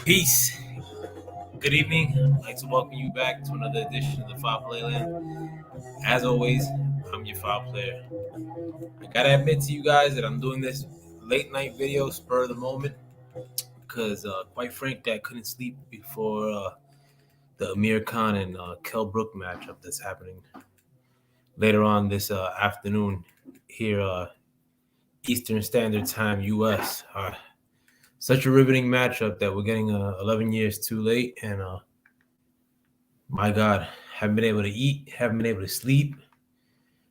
Peace. Good evening. I'd like to welcome you back to another edition of the Foul Playland. As always, I'm your foul player. I gotta admit to you guys that I'm doing this late night video spur of the moment because, quite frankly, I couldn't sleep before the Amir Khan and Kell Brook matchup that's happening later on this afternoon here, Eastern Standard Time, U.S. Such a riveting matchup that we're getting 11 years too late, and my God, haven't been able to eat, haven't been able to sleep.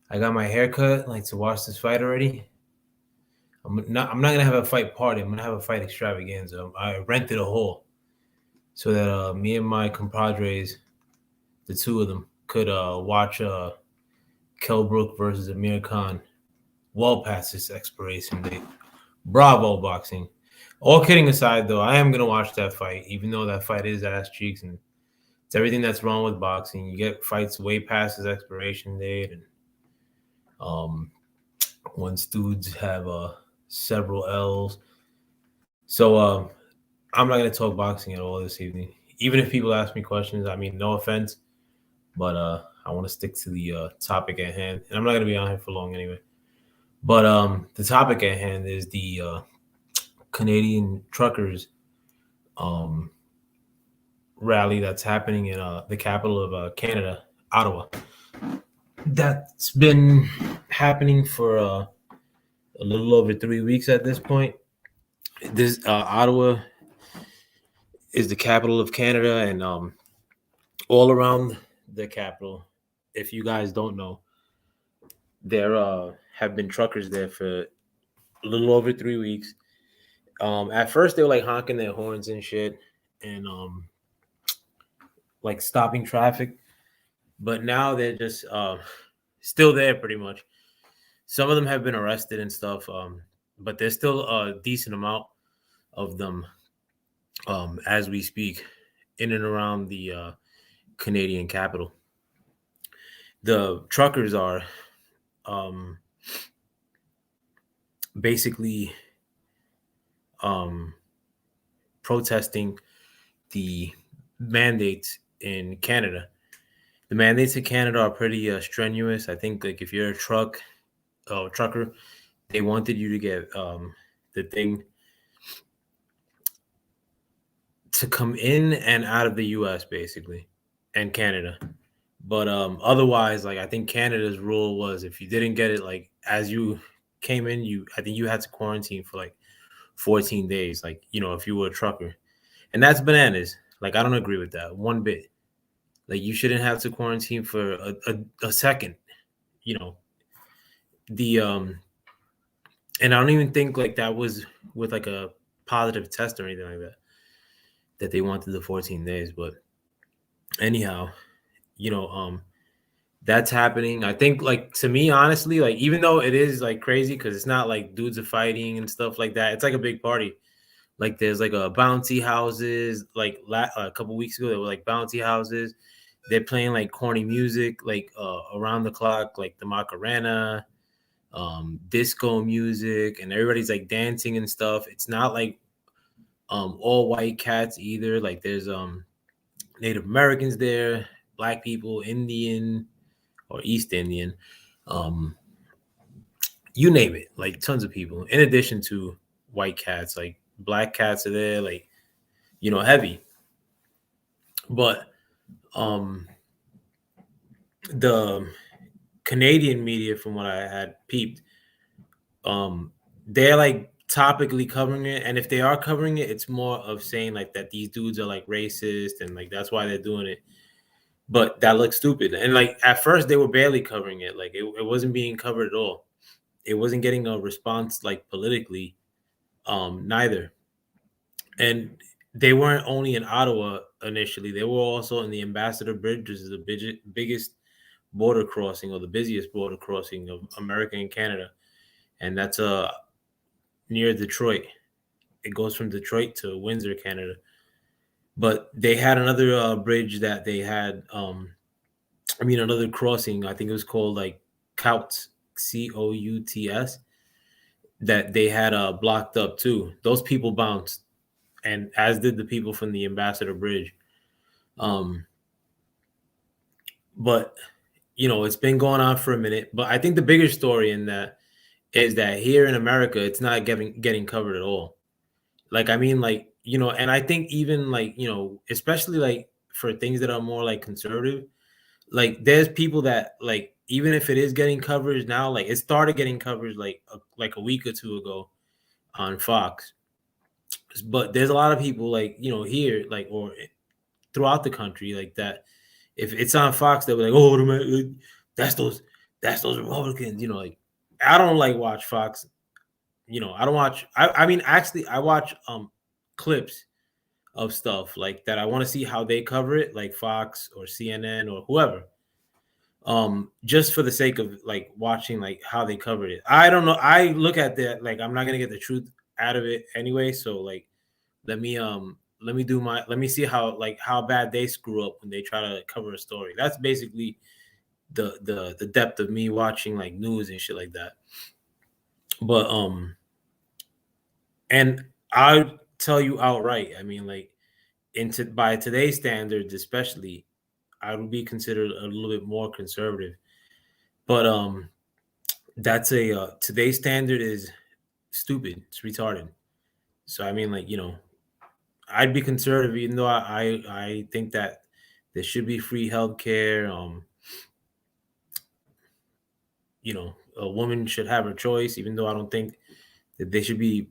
I got my hair cut, like to watch this fight already. I'm not gonna have a fight party. I'm gonna have a fight extravaganza. I rented a hall so that me and my compadres, the two of them, could watch Kell Brook versus Amir Khan well past this expiration date. Bravo, boxing. All kidding aside, though, I am gonna watch that fight, even though that fight is ass cheeks and it's everything that's wrong with boxing. You get fights way past its expiration date, and once dudes have several L's. So I'm not gonna talk boxing at all this evening. Even if people ask me questions, I mean, no offense, but I want to stick to the topic at hand, and I'm not gonna be on here for long anyway. But the topic at hand is the Canadian truckers rally that's happening in the capital of Canada, Ottawa. That's been happening for a little over 3 weeks at this point. This Ottawa is the capital of Canada, and all around the capital, if you guys don't know, there have been truckers there for a little over 3 weeks. At first, they were like honking their horns and shit, and like stopping traffic, but now they're just still there pretty much. Some of them have been arrested and stuff, but there's still a decent amount of them as we speak in and around the Canadian capital. The truckers are basically protesting the mandates in Canada. The mandates in Canada are pretty strenuous. I think like if you're a trucker, they wanted you to get the thing to come in and out of the U.S. basically, and Canada. But otherwise, like I think Canada's rule was if you didn't get it like as you came in, I think you had to quarantine for like 14 days. Like if you were a trucker, and that's bananas. Like I don't agree with that one bit. Like you shouldn't have to quarantine for a second. The and I don't even think like that was with like a positive test or anything like that they wanted the 14 days. But anyhow, that's happening. I think like to me, honestly, like even though it is like crazy because it's not like dudes are fighting and stuff like that, it's like a big party. Like there's like a bouncy houses. Like a couple weeks ago, there were like bouncy houses. They're playing like corny music, like around the clock, like the Macarena, disco music, and everybody's like dancing and stuff. It's not like all white cats either. Like there's Native Americans there, Black people, Indian or East Indian, you name it, like tons of people. In addition to white cats, like Black cats are there, like heavy. But the Canadian media, from what I had peeped, they're like topically covering it, and if they are covering it, it's more of saying like that these dudes are like racist and like that's why they're doing it. But that looks stupid. And like at first they were barely covering it, like it wasn't being covered at all. It wasn't getting a response like politically, neither. And they weren't only in Ottawa initially; they were also in the Ambassador Bridge, which is the biggest border crossing or the busiest border crossing of America and Canada, and that's near Detroit. It goes from Detroit to Windsor, Canada. But they had another bridge that they had. I mean, another crossing. I think it was called like Couts, Couts, that they had blocked up too. Those people bounced, and as did the people from the Ambassador Bridge. Um, but it's been going on for a minute. But I think the bigger story in that is that here in America, it's not getting covered at all. Like, I mean, like, and I think even like, especially like for things that are more like conservative, like there's people that like even if it is getting coverage now, like it started getting coverage like a week or two ago on Fox. But there's a lot of people like, here like or throughout the country like that. If it's on Fox, they'll be like, "Oh, that's those that's those Republicans." Like I don't like watch Fox. I don't watch. I mean, actually, I watch clips of stuff like that. I want to see how they cover it, like Fox or CNN or whoever. Just for the sake of like watching like how they covered it. I don't know. I look at that like I'm not gonna get the truth out of it anyway. So like let me see how bad they screw up when they try to cover a story. That's basically the depth of me watching like news and shit like that. But and I'll tell you outright, I mean like by today's standards especially, I would be considered a little bit more conservative. But that's a today's standard is stupid. It's retarded. So I mean like, I'd be conservative even though I think that there should be free healthcare. A woman should have her choice, even though I don't think that they should be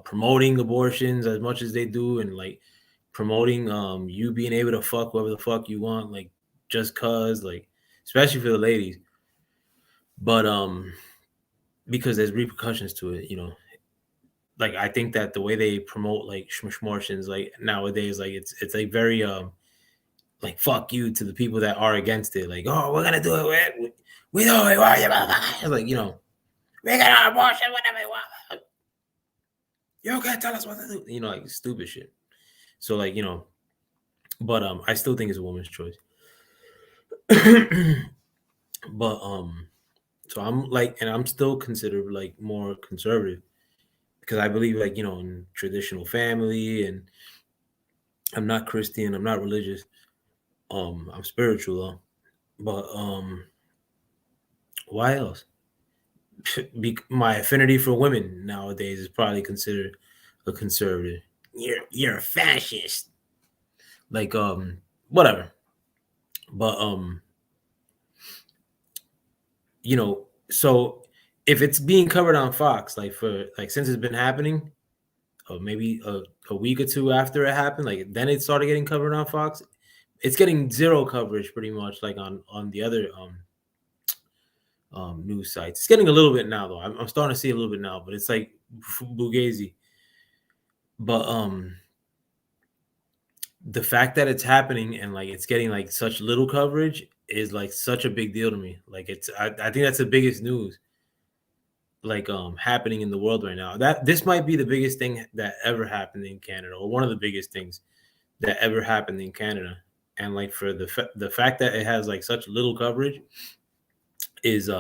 promoting abortions as much as they do, and like promoting you being able to fuck whoever the fuck you want, like just cause, like especially for the ladies. But because there's repercussions to it, like I think that the way they promote like schmortions like nowadays, like it's like very like fuck you to the people that are against it. Like, oh, we're gonna do it. We know it. Like, we're gonna abortion whatever we want. You can't tell us what to do. Like stupid shit. So like, but I still think it's a woman's choice. But so I'm like, and I'm still considered like more conservative because I believe like, in traditional family, and I'm not Christian, I'm not religious. I'm spiritual though. But why else? My affinity for women nowadays is probably considered a conservative. You're a fascist. Like whatever. But so if it's being covered on Fox, like for like since it's been happening, or maybe a week or two after it happened, like then it started getting covered on Fox. It's getting zero coverage pretty much like on the other news sites. It's getting a little bit now though. I'm starting to see a little bit now, but it's like Bugazi. But the fact that it's happening and like it's getting like such little coverage is like such a big deal to me. Like I think that's the biggest news like happening in the world right now. That this might be the biggest thing that ever happened in Canada, or one of the biggest things that ever happened in Canada. And like for the fact that it has like such little coverage is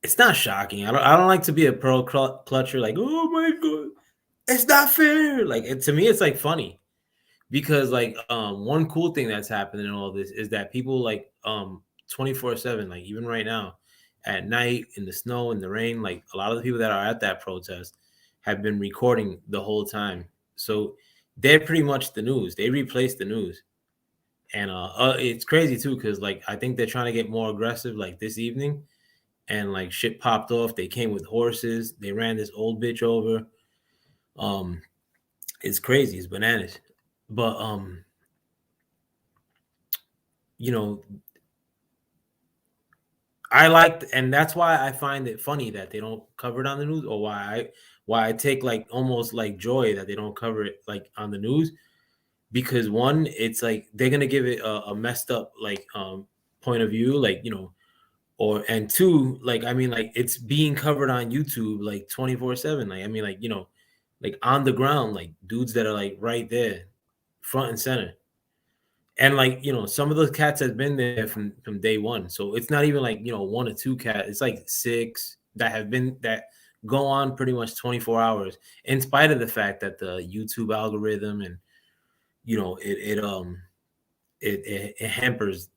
it's not shocking. I don't like to be a pearl clutcher like, oh my god, it's not fair. Like to me it's like funny because like one cool thing that's happened in all this is that people like 24/7, like even right now at night in the snow in the rain, like a lot of the people that are at that protest have been recording the whole time. So they're pretty much the news. They replace the news. And it's crazy too because like I think they're trying to get more aggressive like this evening, and like shit popped off. They came with horses. They ran this old bitch over. um it's crazy. It's bananas. But you know I liked, and that's why I find it funny that they don't cover it on the news, or why I take like almost like joy that they don't cover it like on the news, because one, it's like they're gonna give it a messed up like point of view, like or and two, like I mean, like it's being covered on YouTube like 24/7. Like I mean, like like on the ground, like dudes that are like right there, front and center. And like some of those cats have been there from day one. So it's not even like one or two cats. It's like six that have been that go on pretty much 24 hours, in spite of the fact that the YouTube algorithm and it hampers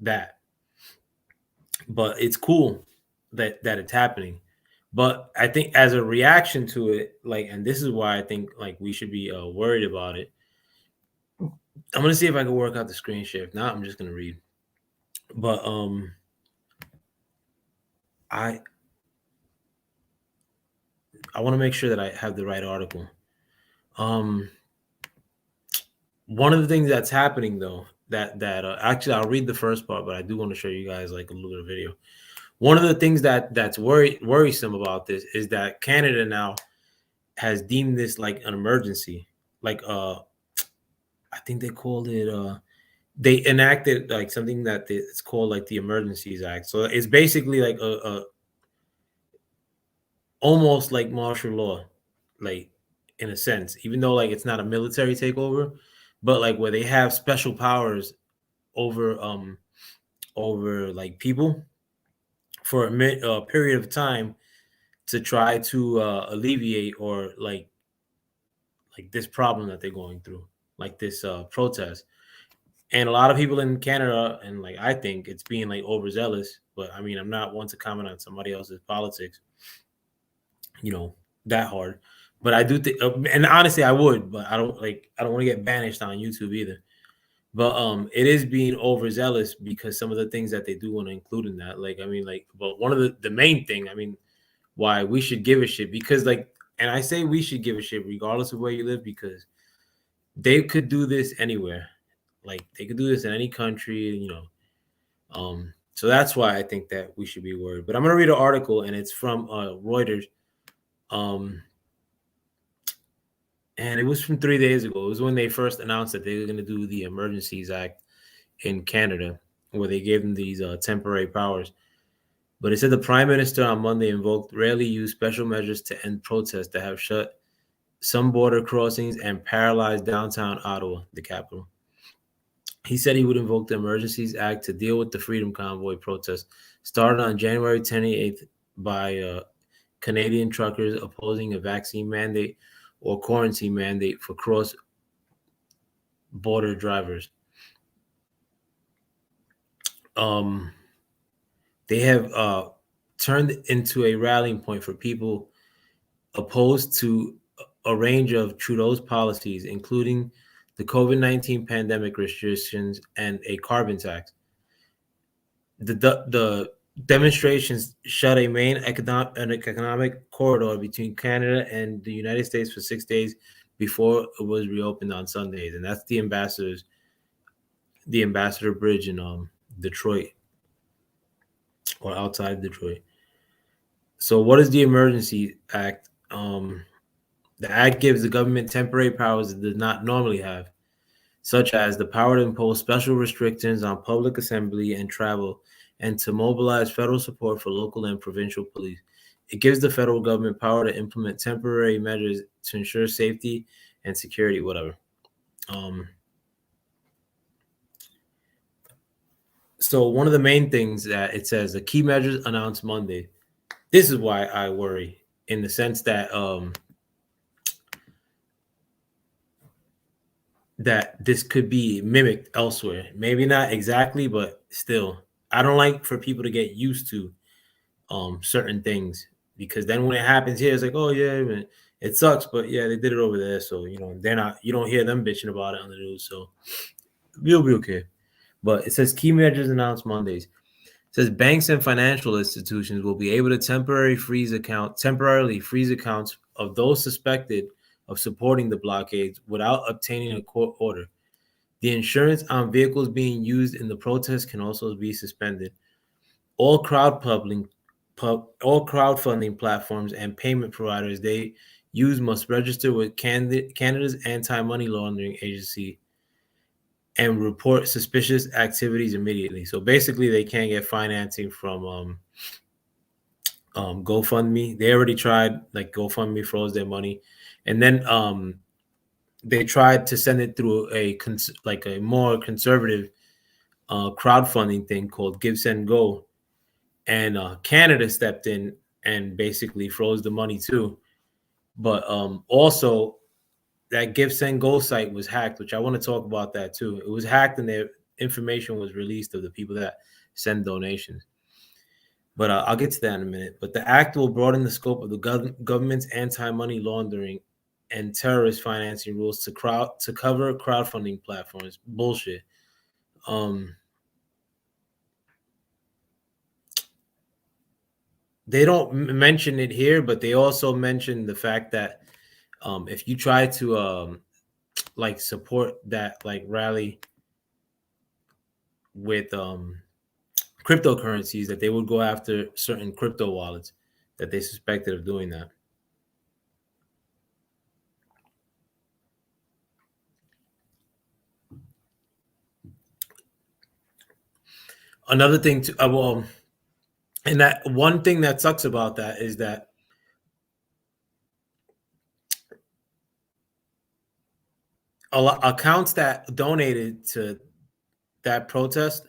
that. But it's cool that it's happening. But I think as a reaction to it, like, and this is why I think like we should be worried about it. I'm gonna see if I can work out the screen share. If not, I'm just gonna read. But I want to make sure that I have the right article. One of the things that's happening though, that actually I'll read the first part, but I do want to show you guys like a little bit of video. One of the things that's worrisome about this is that Canada now has deemed this like an emergency. Like I think they called it they enacted like something that it's called like the Emergencies Act. So it's basically like a almost like martial law, like in a sense, even though like it's not a military takeover, but like where they have special powers over like people for a period of time to try to alleviate or like this problem that they're going through, like this protest. And a lot of people in Canada, and like I think it's being like overzealous, but I mean I'm not one to comment on somebody else's politics, that hard. But I do think, and honestly, I would, but I don't want to get banished on YouTube either. But it is being overzealous because some of the things that they do want to include in that, like I mean, like, but one of the main thing, I mean, why we should give a shit because like, and I say we should give a shit regardless of where you live because they could do this anywhere, like they could do this in any country. So that's why I think that we should be worried. But I'm gonna read an article, and it's from Reuters. Um, and it was from 3 days ago. It was when they first announced that they were going to do the Emergencies Act in Canada, where they gave them these temporary powers. But it said the Prime Minister on Monday invoked rarely used special measures to end protests that have shut some border crossings and paralyzed downtown Ottawa, the capital. He said he would invoke the Emergencies Act to deal with the Freedom Convoy protest started on January 28th by Canadian truckers opposing a vaccine mandate or quarantine mandate for cross-border drivers. They have turned into a rallying point for people opposed to a range of Trudeau's policies, including the COVID-19 pandemic restrictions and a carbon tax. The demonstrations shut a main economic corridor between Canada and the United States for 6 days before it was reopened on Sundays, and that's the Ambassador Bridge in Detroit, or outside Detroit. So, what is the Emergency Act? The act gives the government temporary powers it does not normally have, such as the power to impose special restrictions on public assembly and travel, and to mobilize federal support for local and provincial police. It gives the federal government power to implement temporary measures to ensure safety and security, whatever. So one of the main things that it says, the key measures announced Monday. This is why I worry, in the sense that that this could be mimicked elsewhere. Maybe not exactly, but still. I don't like for people to get used to certain things, because then when it happens here, it's like, oh yeah, man, it sucks, but yeah, they did it over there, so they're not. You don't hear them bitching about it on the news, so we'll be okay. But it says key measures announced Mondays. It says banks and financial institutions will be able to temporarily freeze accounts of those suspected of supporting the blockades without obtaining a court order. The insurance on vehicles being used in the protest can also be suspended. all crowdfunding platforms and payment providers they use must register with Canada's anti-money laundering agency and report suspicious activities immediately. So basically, they can't get financing from GoFundMe. They already tried, like GoFundMe froze their money, and then they tried to send it through like a more conservative crowdfunding thing called Give Send Go, and Canada stepped in and basically froze the money too. But also that Give Send Go site was hacked, which I want to talk about that too. It was hacked and their information was released of the people that send donations. But I'll get to that in a minute. But the act will broaden the scope of the government's anti-money laundering and terrorist financing rules to cover crowdfunding platforms. Bullshit. They don't mention it here, but they also mention the fact that if you try to like support that like rally with cryptocurrencies, that they would go after certain crypto wallets that they suspected of doing that. Another thing to well, and that one thing that sucks about that is that accounts that donated to that protest,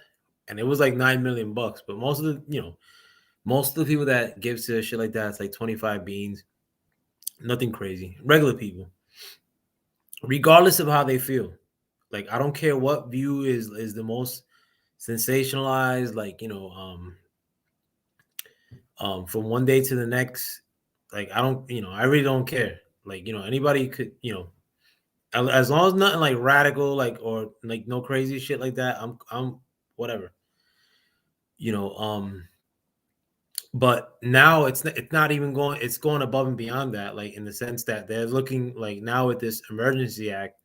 and it was like $9 million, but most of the people that give to shit like that, it's like 25 beans, nothing crazy, regular people, regardless of how they feel. Like I don't care what view is the most sensationalized, like from one day to the next. Like I don't, I really don't care. Like anybody could, as long as nothing like radical, like or like no crazy shit like that. I'm whatever. You know, but now it's not even going. It's going above and beyond that, like in the sense that they're looking like now with this emergency act,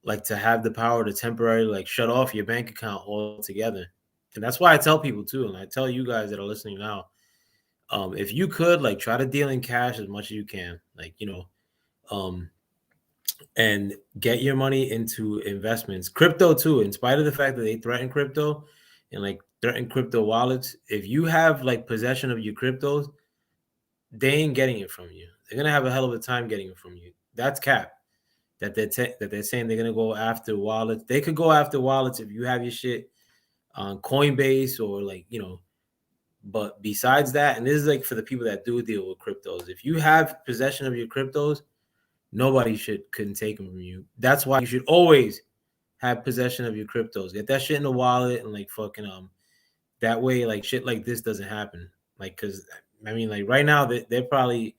like to have the power to temporarily like shut off your bank account altogether. And that's why I tell people too, and I tell you guys that are listening now, if you could like try to deal in cash as much as you can, like um, and get your money into investments, crypto too. In spite of the fact that they threaten crypto and like threaten crypto wallets, if you have like possession of your cryptos, they ain't getting it from you. They're gonna have a hell of a time getting it from you. That's cap. That they're saying they're gonna go after wallets. They could go after wallets if you have your shit on Coinbase or like But besides that, and this is like for the people that do deal with cryptos, if you have possession of your cryptos, nobody couldn't take them from you. That's why you should always have possession of your cryptos. Get that shit in the wallet and like fucking that way like shit like this doesn't happen. Like because I mean like right now they're probably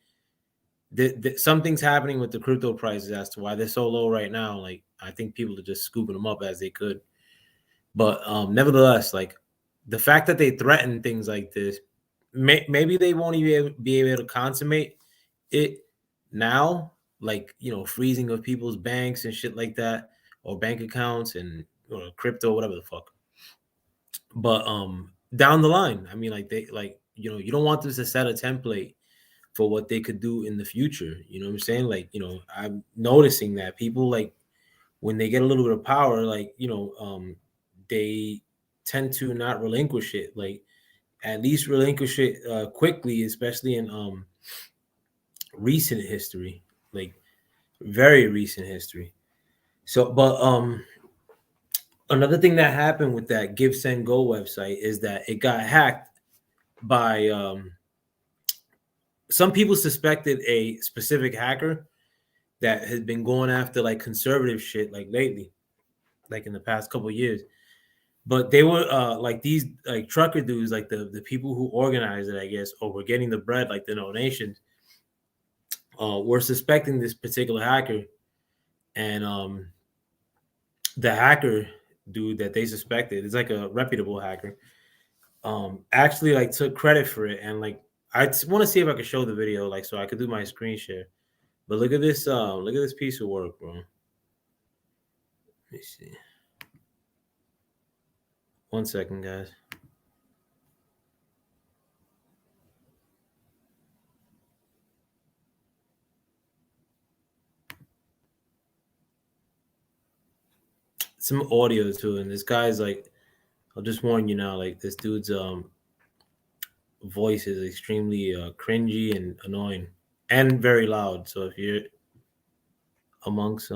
something's happening with the crypto prices as to why they're so low right now. Like I think people are just scooping them up as they could. But nevertheless, like the fact that they threaten things like this, maybe they won't even be able to consummate it now, like freezing of people's banks and shit like that, or bank accounts and or crypto, whatever the fuck. But down the line, I mean, like they like you don't want this to set a template for what they could do in the future. You know what I'm saying? Like I'm noticing that people like when they get a little bit of power, like they tend to not relinquish it. Like at least relinquish it quickly, especially in recent history, like very recent history. So, but another thing that happened with that Give Send Go website is that it got hacked by some people suspected a specific hacker that has been going after like conservative shit like lately, like in the past couple of years. But they were like these like trucker dudes, like the people who organized it, I guess, or were getting the bread, like the donations, were suspecting this particular hacker, and the hacker dude that they suspected is like a reputable hacker. Actually like took credit for it, and like I want to see if I could show the video, like so I could do my screen share. But look at this piece of work, bro. Let me see. 1 second, guys. some audio too, and this guy's like, I'll just warn you now, like this dude's voice is extremely cringy and annoying and very loud. So if you're amongst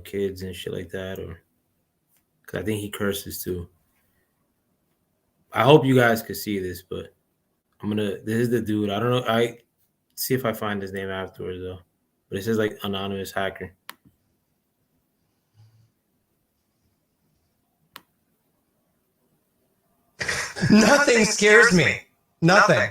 kids and shit like that, or because I think he curses too. I hope you guys could see this, but this is the dude. I don't know. I see if I find his name afterwards though. But it says like anonymous hacker. Nothing scares me. Nothing.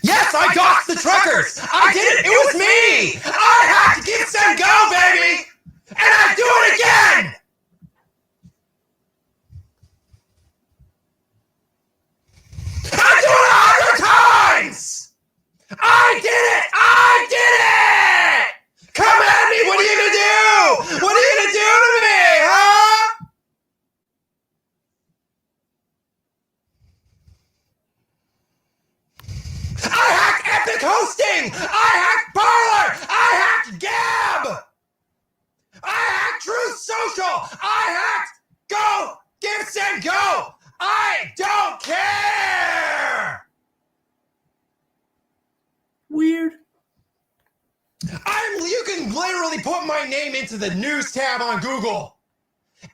Yes, I doxed the truckers! I did it! It was me! I hacked Give Send Go, baby! And I do it again! I do it 100 times! I did it! I did it! Come at me! What are you gonna do? What are you gonna do to me, huh? I hacked Epic Hosting! I hacked Parler! I hacked Gab! I hacked Truth Social! I hacked Go! Give Send Go! I don't care! Weird. You can literally put my name into the news tab on Google,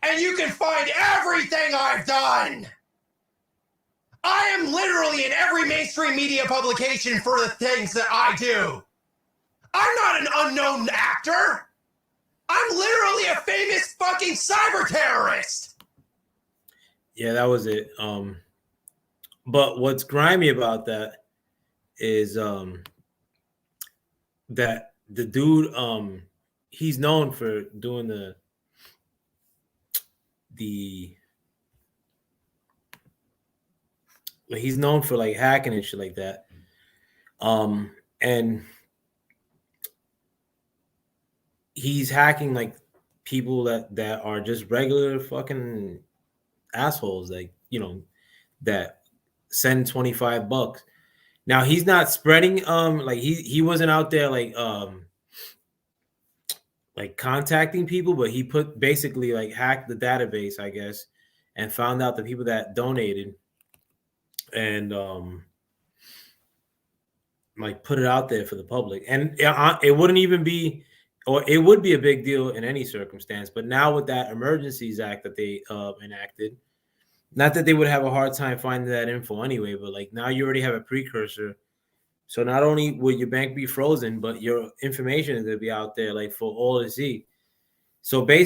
and you can find everything I've done. I am literally in every mainstream media publication for the things that I do. I'm not an unknown actor. I'm literally a famous fucking cyber terrorist. Yeah, that was it. But what's grimy about that is that the dude he's known for doing he's known for like hacking and shit like that. And he's hacking like people that are just regular fucking assholes, like, that send $25. Now he's not spreading like he wasn't out there like contacting people, but he put basically like hacked the database, I guess, and found out the people that donated and like put it out there for the public. And it wouldn't even be, or it would be a big deal in any circumstance, but now with that Emergencies Act that they enacted, not that they would have a hard time finding that info anyway, but like now you already have a precursor. So not only will your bank be frozen, but your information is going to be out there like for all to see. So they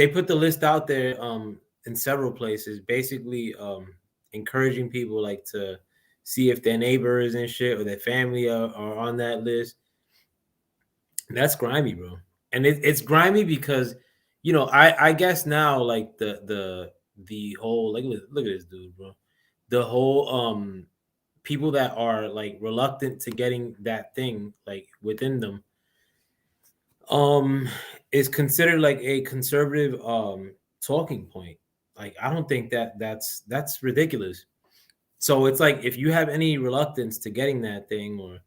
put the list out there in several places, basically encouraging people like to see if their neighbors and shit or their family are on that list. That's grimy, bro. And it's grimy because, I guess now like the whole, like, look at this dude, bro. The whole people that are like reluctant to getting that thing like within them is considered like a conservative talking point. Like I don't think that's ridiculous. So it's like if you have any reluctance to getting that thing, or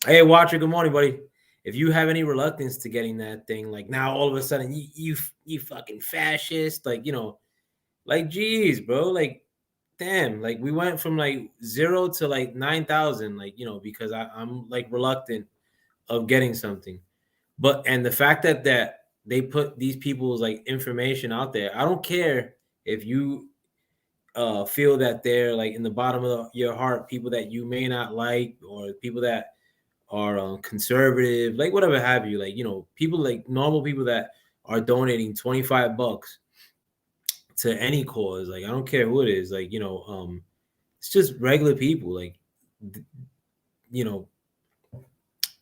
hey Watcher, good morning, buddy. If you have any reluctance to getting that thing, like now all of a sudden you fucking fascist, like, like geez, bro, like damn, like we went from like 0 to like 9,000, like, because I'm like reluctant of getting something. But and the fact that they put these people's like information out there, I don't care if you feel that they're like in the bottom of your heart, people that you may not like, or people that are conservative, like whatever have you, like, people like normal people that are donating $25 to any cause, like I don't care who it is, like, it's just regular people, like,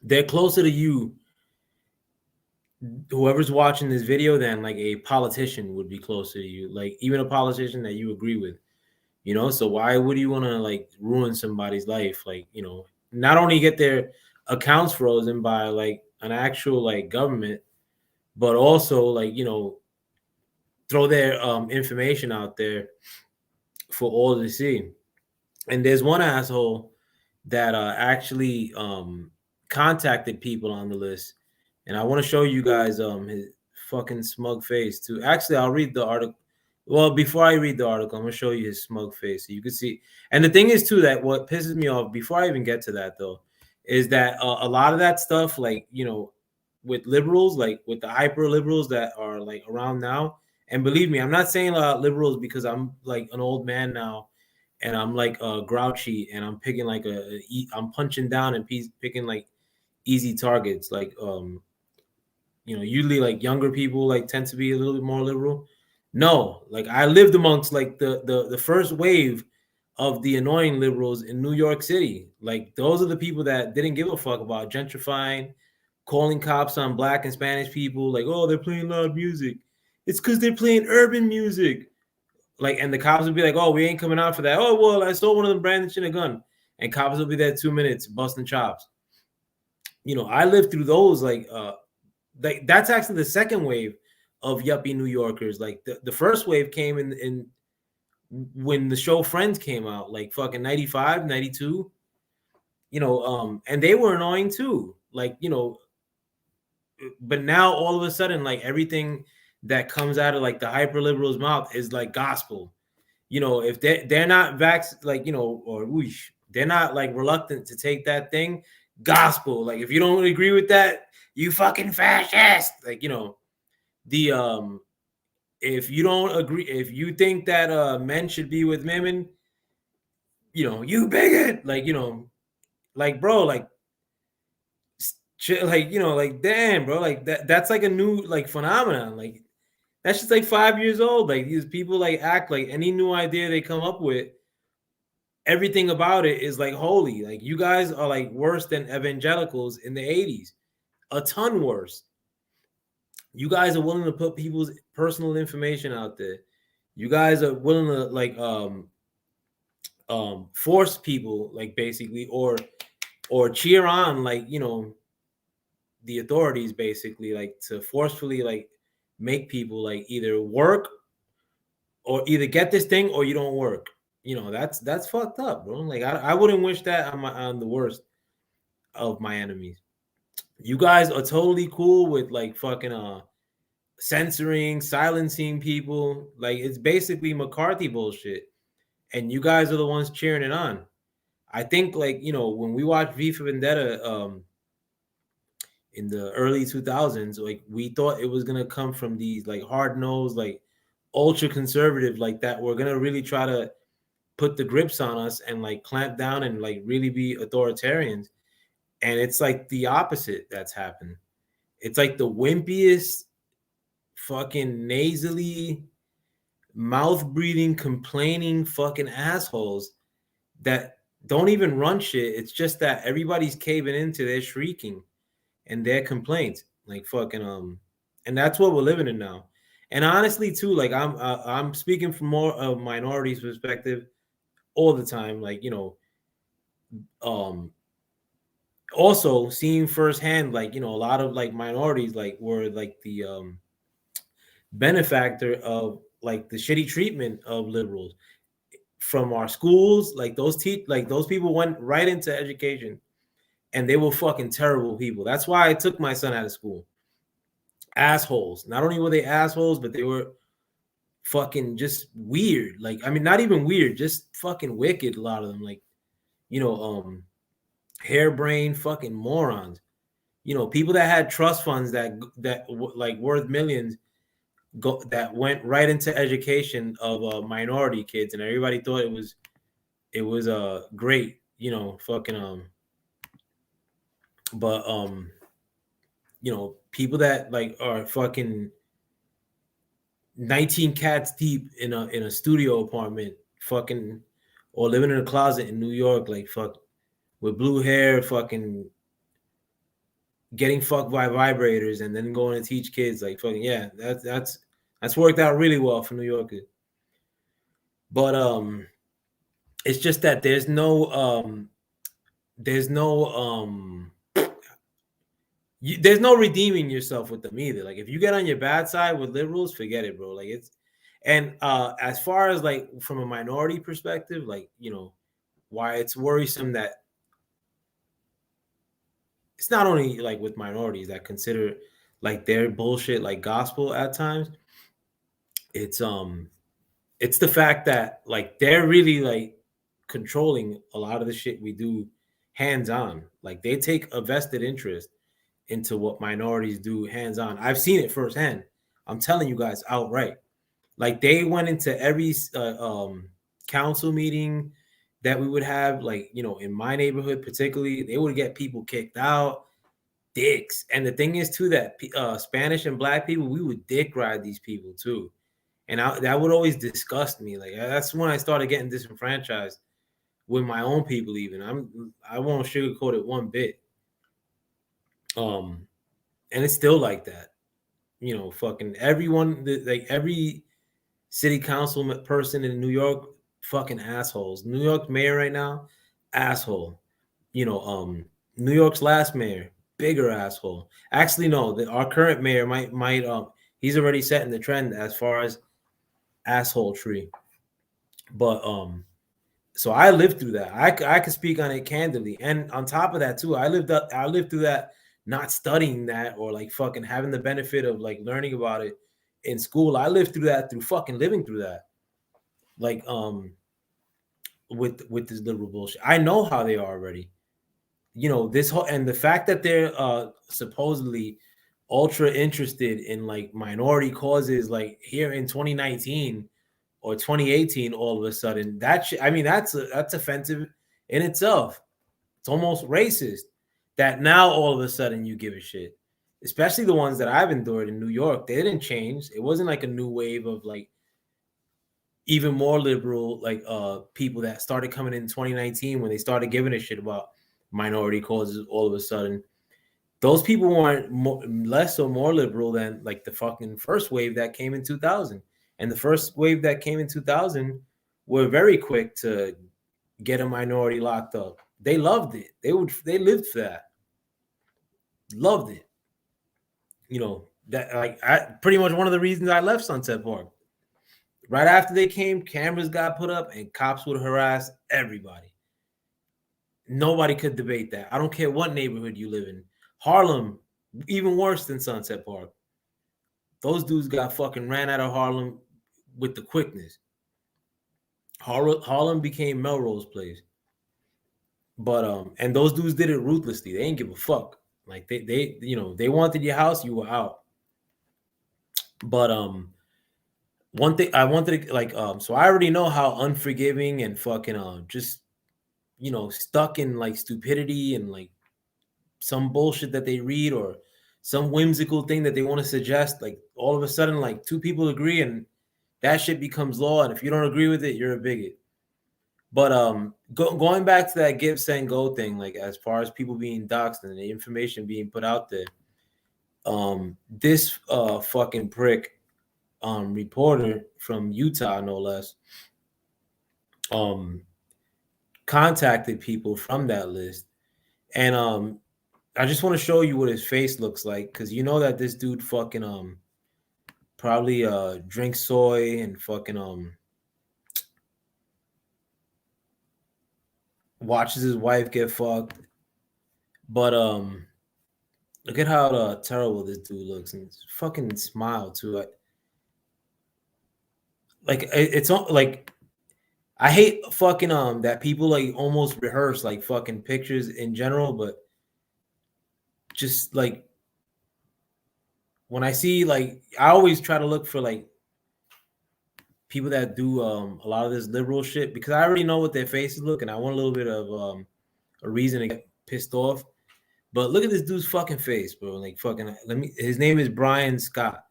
they're closer to you, whoever's watching this video, than like a politician would be closer to you, like even a politician that you agree with, so why would you want to like ruin somebody's life, like, not only get their accounts frozen by like an actual like government, but also like, throw their information out there for all to see. And there's one asshole that actually contacted people on the list, and I want to show you guys his fucking smug face too. Actually, I'll read the article. Well, before I read the article, I'm gonna show you his smug face so you can see. And the thing is too that what pisses me off before I even get to that though is that a lot of that stuff, like with liberals, like with the hyper liberals that are like around now. And believe me, I'm not saying liberals because I'm like an old man now and I'm like grouchy and I'm picking like I'm punching down and picking like easy targets. Like usually like younger people like tend to be a little bit more liberal. No, like I lived amongst like the first wave of the annoying liberals in New York City. Like those are the people that didn't give a fuck about gentrifying, calling cops on black and Spanish people, like, oh, they're playing loud music. It's because they're playing urban music. Like, and the cops would be like, oh, we ain't coming out for that. Oh, well, I saw one of them brandishing a gun. And cops will be there 2 minutes busting chops. I lived through those like that's actually the second wave of yuppie New Yorkers. Like the first wave came in when the show Friends came out, like fucking 95, 92. And they were annoying too. Like, but now all of a sudden, like everything that comes out of like the hyper liberals' mouth is like gospel. If they're not like, or whoosh, they're not like reluctant to take that thing, gospel. Like if you don't agree with that, you fucking fascist. Like, the if you don't agree, if you think that men should be with women, you bigot. Like, like bro, like like like damn bro, like that's like a new like phenomenon. Like that's just like 5 years old. Like these people like act like any new idea they come up with, everything about it is like holy. Like you guys are like worse than evangelicals in the 80s, a ton worse. You guys are willing to put people's personal information out there. You guys are willing to like force people like basically or cheer on like the authorities basically like to forcefully like make people like either work or either get this thing or you don't work. That's fucked up, bro. Like I wouldn't wish that on the worst of my enemies. You guys are totally cool with like fucking censoring, silencing people. Like it's basically McCarthy bullshit. And you guys are the ones cheering it on. I think like, when we watched V for Vendetta in the early 2000s, like we thought it was going to come from these like hard-nosed, like ultra conservative like that. We're going to really try to put the grips on us and like clamp down and like really be authoritarians. And it's like the opposite that's happened. It's like the wimpiest, fucking nasally, mouth breathing, complaining fucking assholes that don't even run shit. It's just that everybody's caving into their shrieking and their complaints. Like fucking and that's what we're living in now. And honestly, too, like I'm speaking from more of minorities' perspective all the time. Like also seeing firsthand, like a lot of like minorities like were like the benefactor of like the shitty treatment of liberals from our schools. Like those people went right into education and they were fucking terrible people. That's why I took my son out of school. Assholes. Not only were they assholes, but they were fucking just weird. Like, I mean, not even weird, just fucking wicked. A lot of them, like, harebrained fucking morons. People that had trust funds that like worth millions that went right into education of minority kids, and everybody thought it was great. Fucking but people that like are fucking 19 cats deep in a studio apartment, fucking, or living in a closet in New York, like fuck, with blue hair, fucking getting fucked by vibrators, and then going to teach kids, like fucking yeah, that's worked out really well for New Yorkers. But it's just that there's no there's no redeeming yourself with them either. Like if you get on your bad side with liberals, forget it, bro. Like And as far as like from a minority perspective, like, you know, why it's worrisome that it's not only like with minorities that consider like their bullshit like gospel at times. It's it's the fact that like they're really like controlling a lot of the shit we do hands on. Like they take a vested interest into what minorities do hands on. I've seen it firsthand. I'm telling you guys outright. Like they went into every council meeting that we would have, like, you know, in my neighborhood particularly, they would get people kicked out, dicks. And the thing is too that Spanish and black people, we would dick ride these people too, and that would always disgust me. Like that's when I started getting disenfranchised with my own people. Even I won't sugarcoat it one bit. And it's still like that. You know, fucking everyone, like every city council person in New York, fucking assholes. New York mayor right now, asshole. You know, New York's last mayor, bigger asshole. Actually, no, our current mayor might he's already setting the trend as far as asshole tree. But so I lived through that. I could speak on it candidly, and on top of that too, I lived through that, not studying that or like fucking having the benefit of like learning about it in school. I lived through that through fucking living through that. Like with this liberal bullshit. I know how they are already. You know, this whole, and the fact that they're supposedly ultra interested in like minority causes like here in 2019 or 2018 all of a sudden, I mean that's offensive in itself. It's almost racist that now all of a sudden you give a shit. Especially the ones that I've endured in New York. They didn't change. It wasn't like a new wave of like even more liberal like people that started coming in 2019 when they started giving a shit about minority causes all of a sudden. Those people weren't less or more liberal than like the fucking first wave that came in 2000. And the first wave that came in 2000 were very quick to get a minority locked up. They loved it. They lived for that. Loved it. You know, that like pretty much one of the reasons I left Sunset Park. Right after they came, cameras got put up and cops would harass everybody. Nobody could debate that. I don't care what neighborhood you live in. Harlem, even worse than Sunset Park. Those dudes got fucking ran out of Harlem with the quickness. Harlem became Melrose Place. But and those dudes did it ruthlessly. They didn't give a fuck. Like they you know, they wanted your house, you were out. But one thing I wanted to like so I already know how unforgiving and fucking just, you know, stuck in like stupidity and like some bullshit that they read or some whimsical thing that they want to suggest, like all of a sudden like two people agree and that shit becomes law, and if you don't agree with it, you're a bigot. But going back to that Give Send Go thing, like as far as people being doxxed and the information being put out there, this fucking prick reporter from Utah, no less, contacted people from that list. And I just want to show you what his face looks like, because you know that this dude fucking probably drinks soy and fucking watches his wife get fucked. But look at how terrible this dude looks, and fucking smile too. It's like I hate fucking that people like almost rehearse like fucking pictures in general, but just like when I see like I always try to look for like people that do a lot of this liberal shit, because I already know what their faces look and I want a little bit of a reason to get pissed off. But look at this dude's fucking face, bro. Like fucking his name is Brian Scott.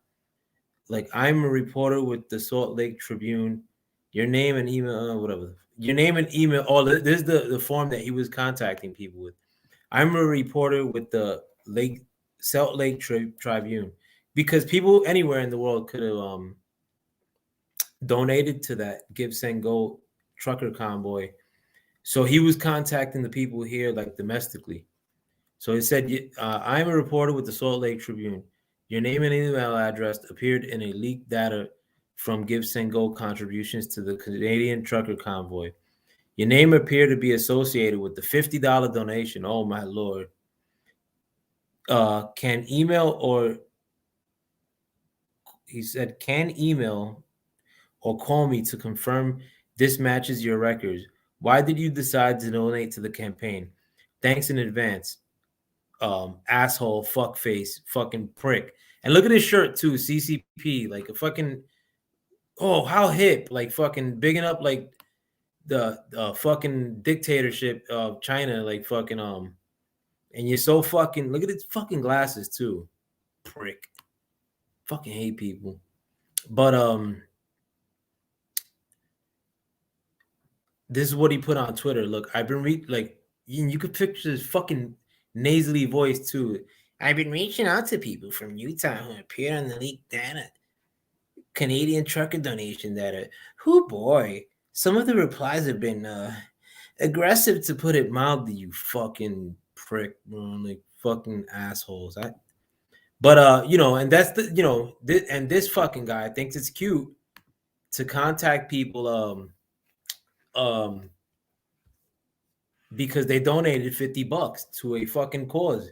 Like, I'm a reporter with the Salt Lake Tribune. Your name and email, whatever. Your name and email. Oh, this is the form that he was contacting people with. I'm a reporter with the Salt Lake Tribune, because people anywhere in the world could have donated to that Give Send Go trucker convoy. So he was contacting the people here like domestically. So he said, I'm a reporter with the Salt Lake Tribune. Your name and email address appeared in a leaked data from GiveSendGo contributions to the Canadian trucker convoy. Your name appeared to be associated with the $50 donation. Oh my lord. Can email or he said can email or call me to confirm this matches your records. Why did you decide to donate to the campaign? Thanks in advance. Asshole, fuckface, fucking prick. And look at his shirt too, CCP, like a fucking how hip, like fucking bigging up like the fucking dictatorship of China, like fucking and you're so fucking look at his fucking glasses too. Prick. Fucking hate people. But this is what he put on Twitter. Look, I've been you could picture his fucking nasally voice too. I've been reaching out to people from Utah who appeared on the leaked data. Canadian trucker donation data. Oh boy. Some of the replies have been aggressive to put it mildly, you fucking prick, like fucking assholes. And that's this fucking guy thinks it's cute to contact people because they donated $50 to a fucking cause.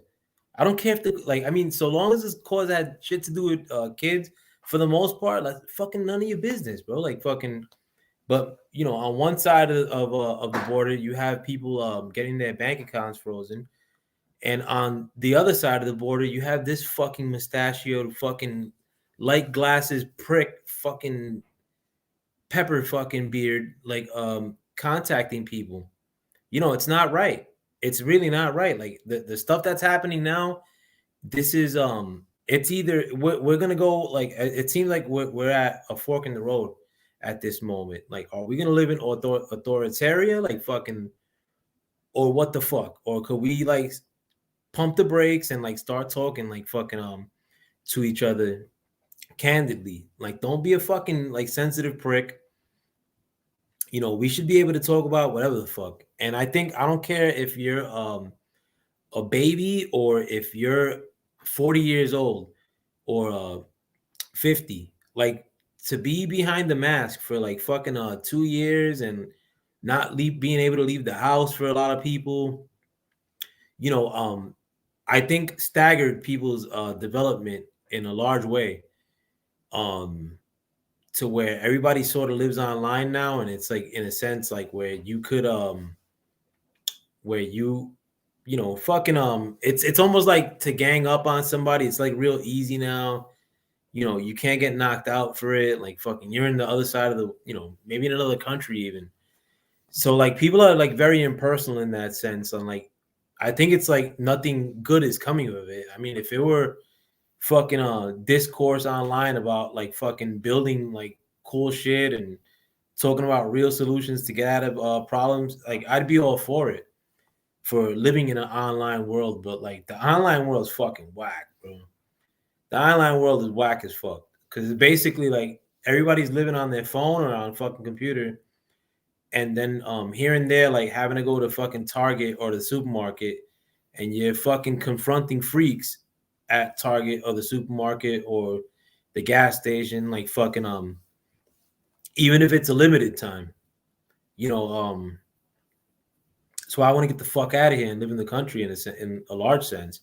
I don't care if so long as this cause had shit to do with kids, for the most part, like fucking none of your business, bro. Like fucking, but on one side of the border, you have people getting their bank accounts frozen, and on the other side of the border, you have this fucking mustachioed fucking light glasses prick fucking pepper fucking beard contacting people. It's not right. It's really not right. Like the stuff that's happening now, this is it's either we're gonna go like it seems like we're at a fork in the road at this moment. Like, are we gonna live in authoritarian like fucking, or what the fuck? Or could we like pump the brakes and like start talking like fucking to each other candidly? Like, don't be a fucking like sensitive prick. We should be able to talk about whatever the fuck. And I don't care if you're a baby or if you're 40 years old or 50. Like, to be behind the mask for like fucking 2 years and not being able to leave the house for a lot of people, I think staggered people's development in a large way. To where everybody sort of lives online now, and it's like in a sense like where you could where you fucking it's almost like to gang up on somebody, it's like real easy now. You can't get knocked out for it. Like fucking you're in the other side of the maybe in another country even. So like people are like very impersonal in that sense, and like I think it's like nothing good is coming of it. I mean, if it were fucking discourse online about like fucking building like cool shit and talking about real solutions to get out of problems, like I'd be all for it, for living in an online world. But like the online world is fucking whack, bro. The online world is whack as fuck, because it's basically like everybody's living on their phone or on fucking computer, and then here and there like having to go to fucking Target or the supermarket, and you're fucking confronting freaks at Target or the supermarket or the gas station, like fucking even if it's a limited time, so I want to get the fuck out of here and live in the country in a large sense.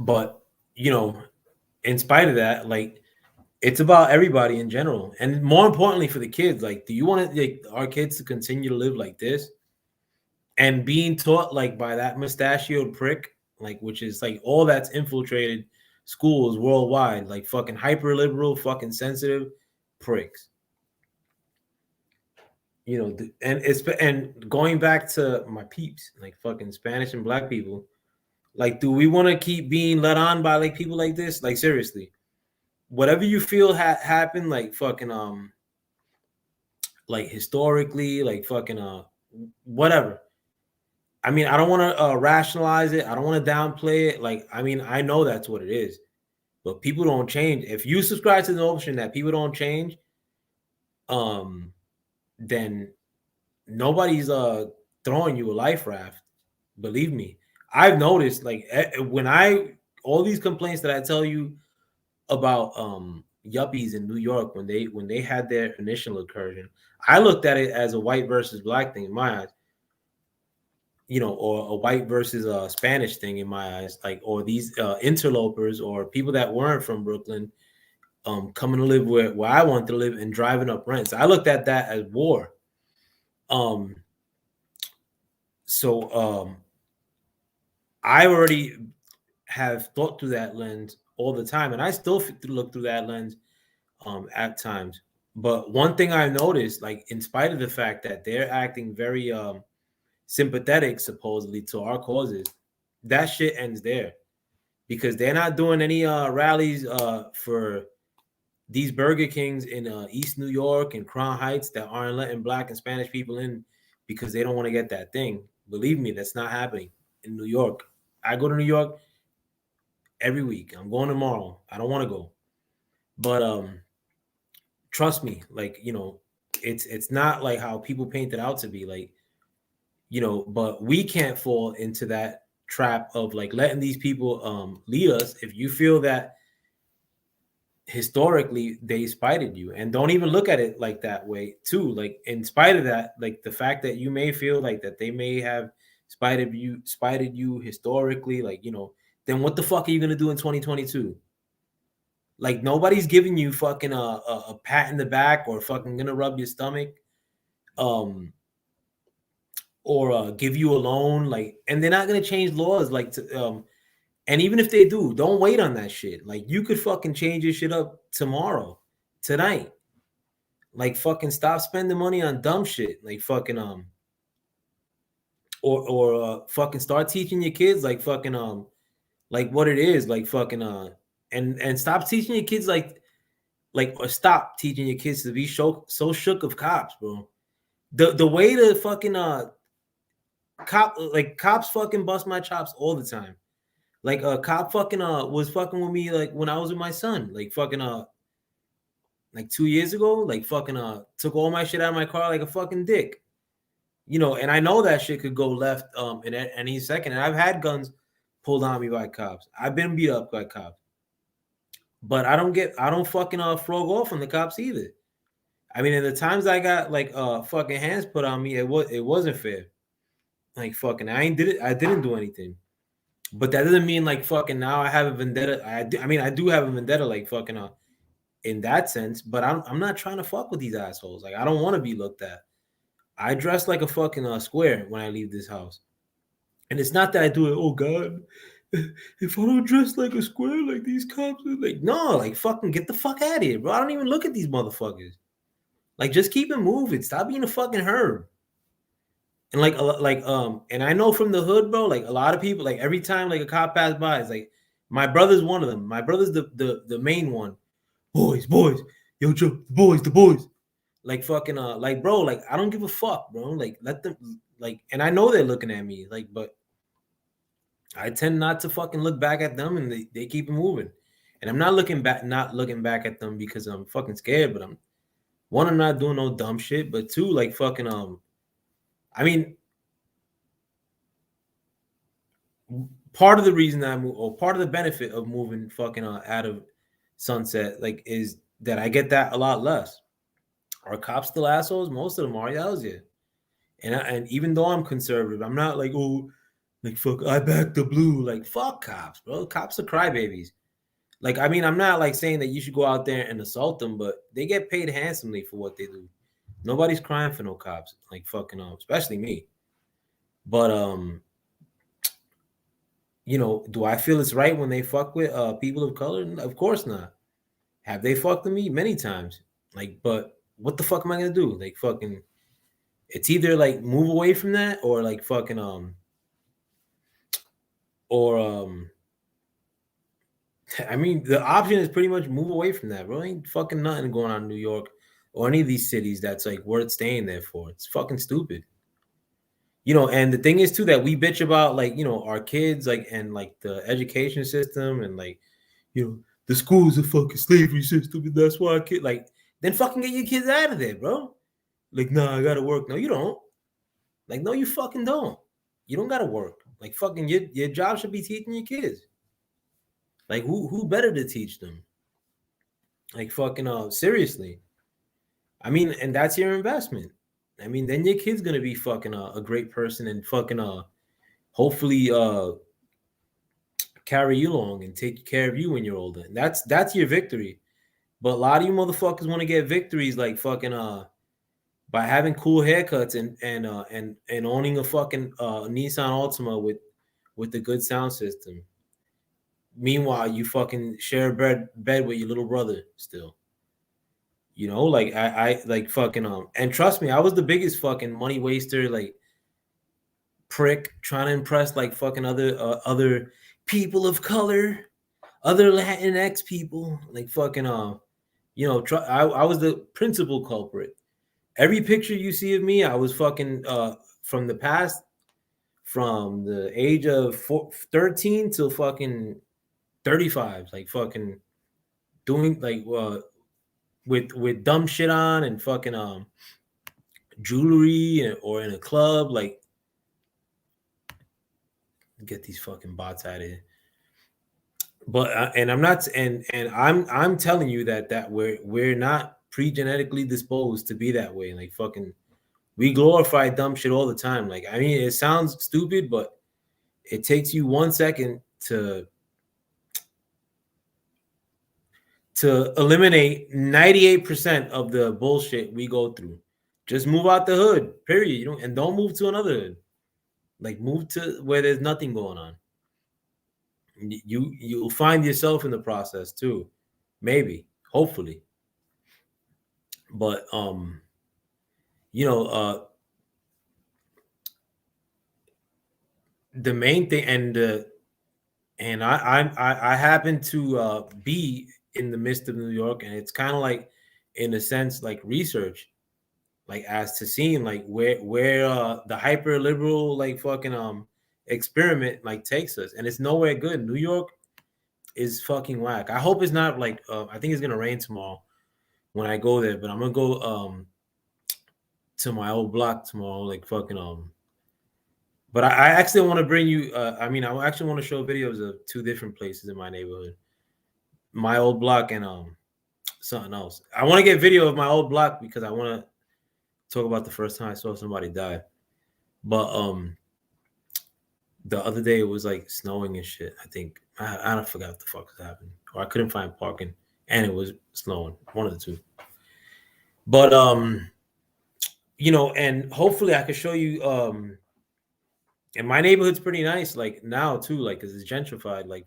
But in spite of that, like it's about everybody in general, and more importantly for the kids. Like, do you want like our kids to continue to live like this? And being taught like by that mustachioed prick, like, which is like all that's infiltrated schools worldwide, like fucking hyper liberal, fucking sensitive pricks. And going back to my peeps, like fucking Spanish and Black people, like, do we want to keep being led on by like people like this? Like, seriously, whatever you feel happened, like fucking like historically, like fucking whatever. I mean, I don't want to rationalize it. I don't want to downplay it. Like, I mean, I know that's what it is, but people don't change. If you subscribe to the notion that people don't change, then nobody's throwing you a life raft. Believe me, I've noticed like when all these complaints that I tell you about yuppies in New York when they had their initial incursion. I looked at it as a white versus black thing in my eyes, or a white versus a Spanish thing in my eyes, like, or these interlopers or people that weren't from Brooklyn coming to live where I want to live and driving up rents. I looked at that as war. So I already have thought through that lens all the time, and I still look through that lens at times. But one thing I noticed, like, in spite of the fact that they're acting very sympathetic supposedly to our causes, that shit ends there, because they're not doing any rallies for these Burger Kings in East New York and Crown Heights that aren't letting black and Spanish people in because they don't want to get that thing. Believe me, that's not happening in New York. I go to New York every week. I'm going tomorrow. I don't want to go. But trust me, like, it's not like how people paint it out to be, like, but we can't fall into that trap of like letting these people lead us. If you feel that historically they spited you, and don't even look at it like that way too, like, in spite of that, like, the fact that you may feel like that they may have spited you historically, like, then what the fuck are you gonna do in 2022? Like, nobody's giving you fucking a pat in the back or fucking gonna rub your stomach or give you a loan, like, and they're not gonna change laws, like, and even if they do, don't wait on that shit. Like, you could fucking change your shit up tomorrow, tonight. Like, fucking stop spending money on dumb shit. Like, fucking or fucking start teaching your kids, like, fucking like, what it is, like, fucking and stop teaching your kids or stop teaching your kids to be so shook of cops, bro. The way the fucking cops fucking bust my chops all the time. Like, a cop fucking was fucking with me, like, when I was with my son, like, fucking like 2 years ago, like, fucking took all my shit out of my car like a fucking dick. And I know that shit could go left in any second. And I've had guns pulled on me by cops. I've been beat up by cops. But I don't fucking frog off on the cops either. I mean, in the times I got like fucking hands put on me, it wasn't fair. Like, fucking I didn't do anything. But that doesn't mean like fucking now I have a vendetta. I mean, I do have a vendetta, like, fucking in that sense, but I'm not trying to fuck with these assholes. Like, I don't want to be looked at. I dress like a fucking square when I leave this house. And it's not that I do it, oh God, if I don't dress like a square, like these cops are like, no, like, fucking get the fuck out of here, bro. I don't even look at these motherfuckers. Like, just keep it moving. Stop being a fucking herb. And and I know from the hood, bro, like, a lot of people, like, every time like a cop passed by, it's like, my brother's one of them. My brother's the main one. Boys, yo, Joe, the boys. Like, fucking like, bro, like, I don't give a fuck, bro. Like, let them, like, and I know they're looking at me, like, but I tend not to fucking look back at them, and they keep moving. And I'm not looking back at them because I'm fucking scared, but I'm not doing no dumb shit, but two, like, fucking I mean, part of the reason I move, or part of the benefit of moving fucking out of Sunset, like, is that I get that a lot less. Are cops still assholes? Most of them are. Hell's yeah. And even though I'm conservative, I'm not like, oh, like, fuck, I back the blue. Like, fuck cops, bro. Cops are crybabies. Like, I mean, I'm not like saying that you should go out there and assault them, but they get paid handsomely for what they do. Nobody's crying for no cops, like, fucking especially me. But do I feel it's right when they fuck with people of color? Of course not. Have they fucked with me? Many times. Like, but what the fuck am I gonna do? Like, fucking, it's either like move away from that, or like fucking I mean, the option is pretty much move away from that, bro. Ain't fucking nothing going on in New York or any of these cities that's like worth staying there for. It's fucking stupid. And the thing is too that we bitch about, like, our kids, like, and like the education system, and like, the school's a fucking slavery system, and that's why like, then fucking get your kids out of there, bro. Like, nah, I gotta work. No, you don't. Like, no, you fucking don't. You don't gotta work. Like, fucking your job should be teaching your kids. Like, who better to teach them? Like fucking seriously. I mean, and that's your investment. I mean, then your kid's gonna be fucking a great person and fucking hopefully carry you along and take care of you when you're older. And that's your victory. But a lot of you motherfuckers want to get victories like fucking by having cool haircuts and owning a fucking Nissan Altima with the good sound system. Meanwhile, you fucking share a bed with your little brother still. You know, like I like fucking and trust me, I was the biggest fucking money waster, like prick trying to impress like fucking other people of color, other Latinx people, like fucking I was the principal culprit. Every picture you see of me, I was fucking from the past, from the age of 13 till fucking 35, like fucking doing like with dumb shit on and fucking jewelry or in a club, like get these fucking bots out of here. But and I'm not and I'm telling you that we're not pre-genetically disposed to be that way. Like fucking we glorify dumb shit all the time. Like I mean, it sounds stupid, but it takes you 1 second to eliminate 98% of the bullshit we go through. Just move out the hood, period. You know, and don't move to another hood. Like move to where there's nothing going on. You'll find yourself in the process too, maybe, hopefully. But you know, the main thing, and I happen to be in the midst of New York, and it's kind of like, in a sense, like research, like as to seeing like where the hyper liberal like fucking experiment like takes us, and it's nowhere good. New York is fucking whack. I hope it's not like I think it's gonna rain tomorrow when I go there, but I'm gonna go to my old block tomorrow, like fucking But I actually want to bring you. I mean, I actually want to show videos of two different places in my neighborhood, my old block and something else. I want to get video of my old block because I want to talk about the first time I saw somebody die. But the other day it was like snowing and shit. I think I don't forgot what the fuck was happening, or I couldn't find parking, and it was snowing. One of the two. But you know, and hopefully I could show you and my neighborhood's pretty nice, like now too, like because it's gentrified. Like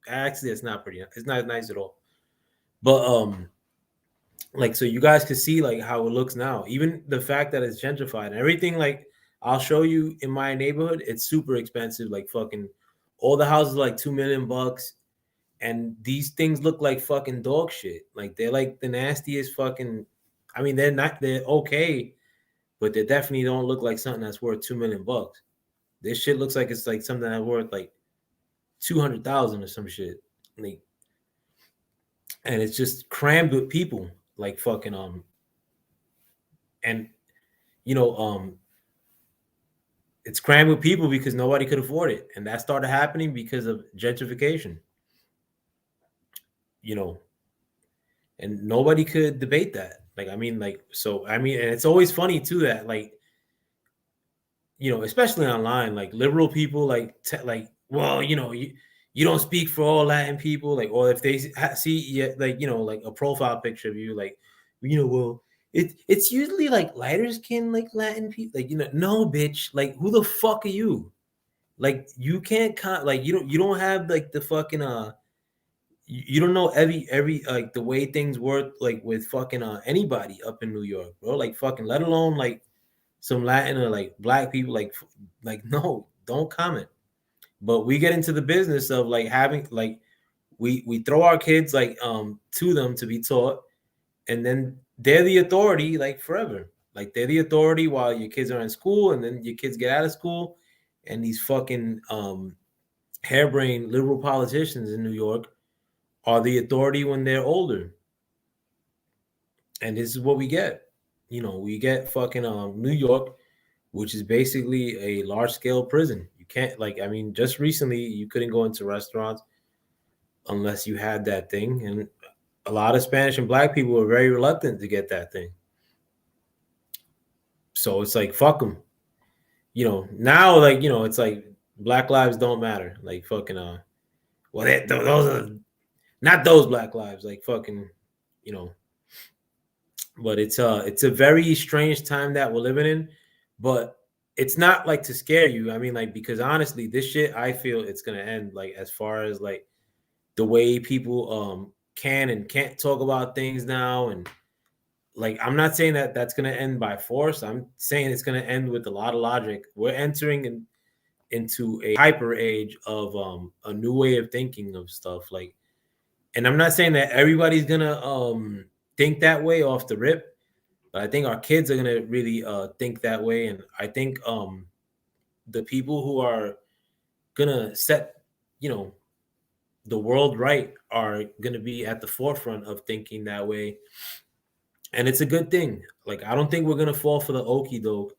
actually, it's not pretty. It's not nice at all. But like so you guys can see like how it looks now. Even the fact that it's gentrified and everything. Like I'll show you in my neighborhood, it's super expensive. Like fucking all the houses like $2 million, and these things look like fucking dog shit. Like they're like the nastiest fucking. I mean, they're not. They're okay, but they definitely don't look like something that's worth $2 million. This shit looks like it's like something that's worth like 200,000 or some shit. Like, and it's just crammed with people, like fucking and you know it's crammed with people because nobody could afford it, and that started happening because of gentrification. You know, and nobody could debate that. Like, I mean, like, so I mean, and it's always funny too that like you know, especially online, like liberal people, like like, well, you know, you don't speak for all Latin people, like, or if they see like you know, like a profile picture of you, like, you know, well, it's usually like lighter skin, like Latin people, like you know, no, bitch, like who the fuck are you? Like you can't like you don't have like the fucking you don't know every like the way things work like with fucking anybody up in New York, bro. Like fucking let alone like some Latin or like black people, like no, don't comment. But we get into the business of like having like we throw our kids like to them to be taught, and then they're the authority like forever. Like they're the authority while your kids are in school, and then your kids get out of school, and these fucking harebrained liberal politicians in New York are the authority when they're older. And this is what we get. You know, we get fucking New York, which is basically a large scale prison. You can't like I mean, just recently you couldn't go into restaurants unless you had that thing. And a lot of Spanish and black people were very reluctant to get that thing. So it's like, fuck them. You know, now, like, you know, it's like black lives don't matter. Like, fucking, well, those are not those black lives, like, fucking, you know. But it's a very strange time that we're living in. But it's not like to scare you. I mean, like, because honestly, this shit, I feel it's gonna end, like, as far as like the way people can and can't talk about things now. And like, I'm not saying that that's gonna end by force. I'm saying it's gonna end with a lot of logic. We're entering into a hyper age of a new way of thinking of stuff. Like, and I'm not saying that everybody's gonna think that way off the rip, but I think our kids are gonna really think that way. And I think the people who are gonna set, you know, the world right are gonna be at the forefront of thinking that way. And it's a good thing. Like, I don't think we're gonna fall for the okie doke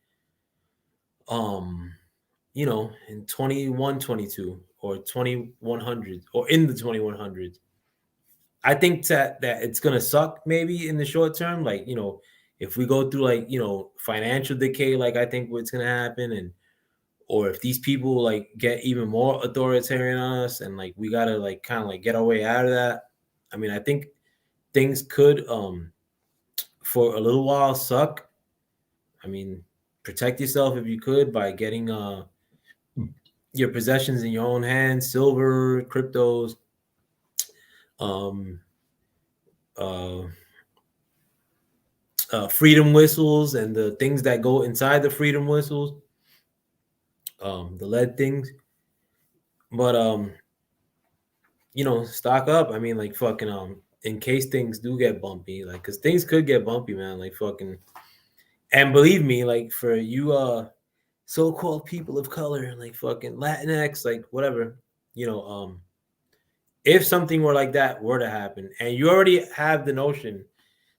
you know, in 2122 or 2100 or in the 2100s. I think that it's gonna suck maybe in the short term. Like, you know, if we go through, like, you know, financial decay, like I think what's gonna happen, and or if these people like get even more authoritarian on us, and like we gotta like kind of like get our way out of that. I mean, I think things could for a little while suck. I mean, protect yourself if you could by getting your possessions in your own hands, silver, cryptos, um, uh, freedom whistles, and the things that go inside the freedom whistles, the lead things. But you know, stock up. I mean, like, fucking in case things do get bumpy, like, because things could get bumpy, man. Like, fucking, and believe me, like, for you so-called people of color, like fucking Latinx, like whatever, you know, if something were like that were to happen, and you already have the notion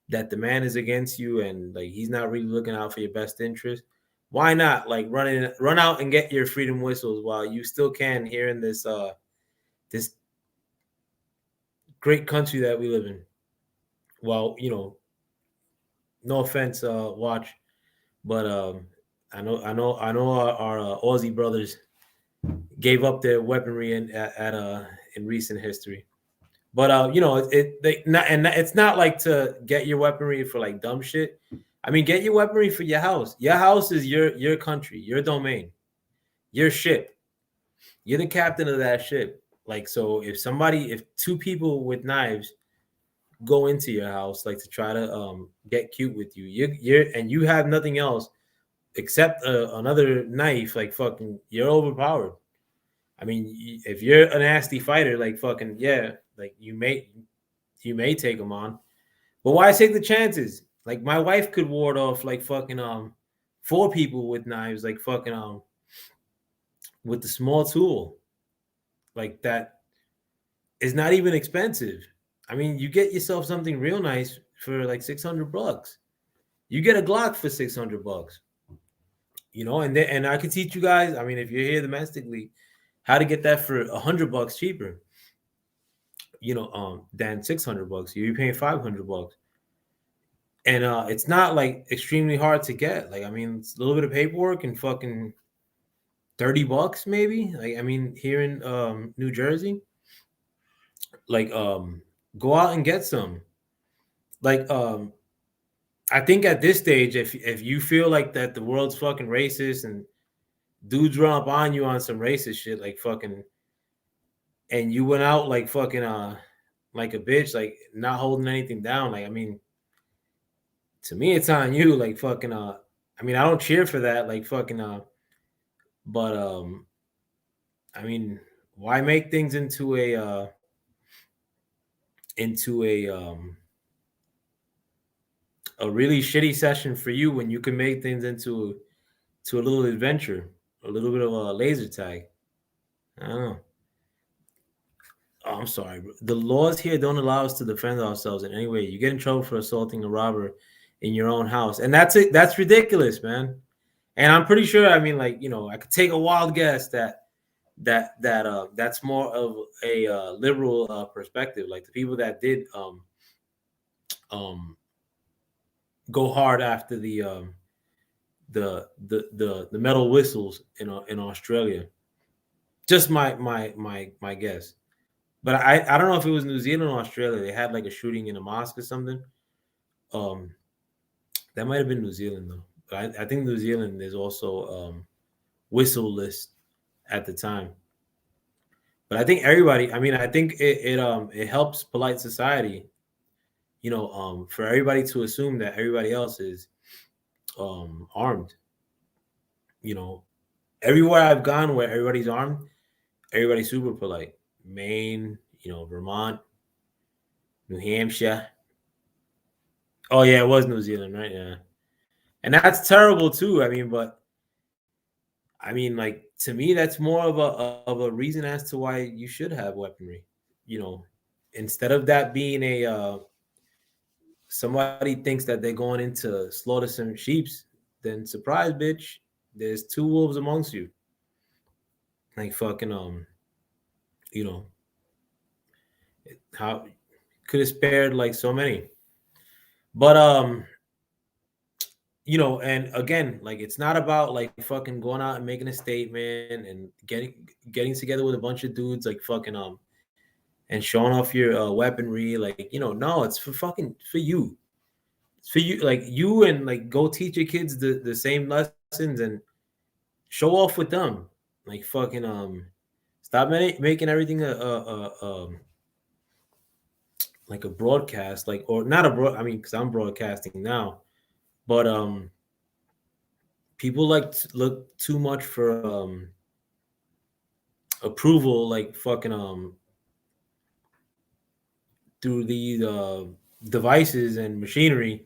that the man is against you and like he's not really looking out for your best interest, why not like run out and get your freedom whistles while you still can here in this this great country that we live in? Well, you know, no offense, watch, but I know our Aussie brothers gave up their weaponry in recent history. But you know, it's not like to get your weaponry for like dumb shit. I mean, get your weaponry for your house. Your house is your country, your domain, your ship. You're the captain of that ship. Like, so if two people with knives go into your house, like to try to get cute with you, you have nothing else except another knife, like fucking, you're overpowered. I mean, if you're a nasty fighter, like fucking, yeah, like you may take them on, but why take the chances? Like, my wife could ward off like fucking 4 people with knives, like fucking with the small tool, like that is not even expensive. I mean, you get yourself something real nice for like $600. You get a Glock for $600, you know, and I could teach you guys. I mean, if you're here domestically, how to get that for $100 cheaper, you know, than $600. You're paying $500, and it's not like extremely hard to get. Like, I mean, it's a little bit of paperwork and fucking $30 maybe. Like, I mean, here in New Jersey, like go out and get some. Like, I think at this stage, if you feel like that the world's fucking racist and dudes run up on you on some racist shit, like fucking, and you went out like fucking like a bitch, like not holding anything down, like, I mean, to me it's on you, like fucking I mean, I don't cheer for that, like fucking but I mean, why make things into a really shitty session for you when you can make things into a little adventure, a little bit of a laser tag? I don't know. Oh, I'm sorry. The laws here don't allow us to defend ourselves in any way. You get in trouble for assaulting a robber in your own house, and that's it. That's ridiculous, man. And I'm pretty sure. I mean, like, you know, I could take a wild guess that's more of a liberal perspective. Like, the people that did go hard after the metal whistles in Australia. Just my guess. But I don't know if it was New Zealand or Australia. They had like a shooting in a mosque or something. Um, that might have been New Zealand though. But I think New Zealand is also whistle list at the time. But I think everybody. I mean, I think it helps polite society. For everybody to assume that everybody else is armed. You know, everywhere I've gone where everybody's armed, everybody's super polite. Maine, Vermont, New Hampshire. Oh yeah, it was New Zealand, right? Yeah, and that's terrible too. I mean, but I mean, like to me, that's more of a reason as to why you should have weaponry. You know, instead of that being a somebody thinks that they're going into slaughter some sheeps, then surprise, bitch, there's two wolves amongst you. Like fucking you know, how could have spared like so many. But and again, like it's not about like fucking going out and making a statement and getting together with a bunch of dudes like fucking and showing off your weaponry. Like, no, it's for you. It's for you, like you, and like go teach your kids the same lessons and show off with them. Like fucking stop making everything like a broadcast, like, or not a broad. I mean, because I'm broadcasting now, but people like look too much for approval, like fucking through these devices and machinery,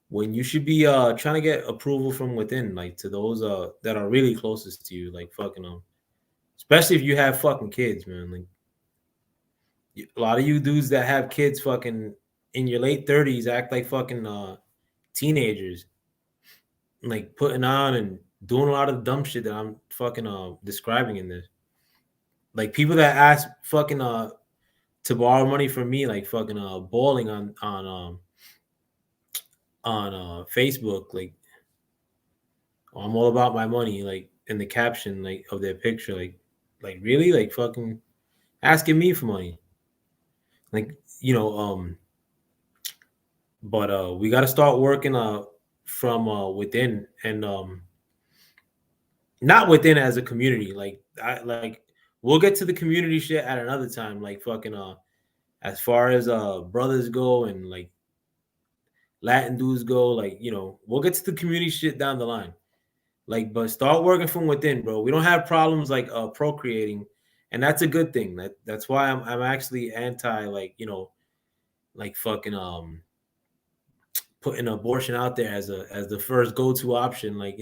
when you should be trying to get approval from within, like to those that are really closest to you, like fucking especially if you have fucking kids, man. Like a lot of you dudes that have kids fucking in your late 30s act like fucking teenagers, like putting on and doing a lot of the dumb shit that I'm fucking describing in this. Like people that ask fucking to borrow money from me, like fucking balling on Facebook, like, oh, I'm all about my money, like in the caption like of their picture, like really, like fucking asking me for money, like but we got to start working from within, and not within as a community. Like we'll get to the community shit at another time, like fucking as far as brothers go and like Latin dudes go, like we'll get to the community shit down the line. Like, but start working from within, bro. We don't have problems like procreating, and that's a good thing. That's why I'm actually anti, like like fucking putting abortion out there as the first go-to option. Like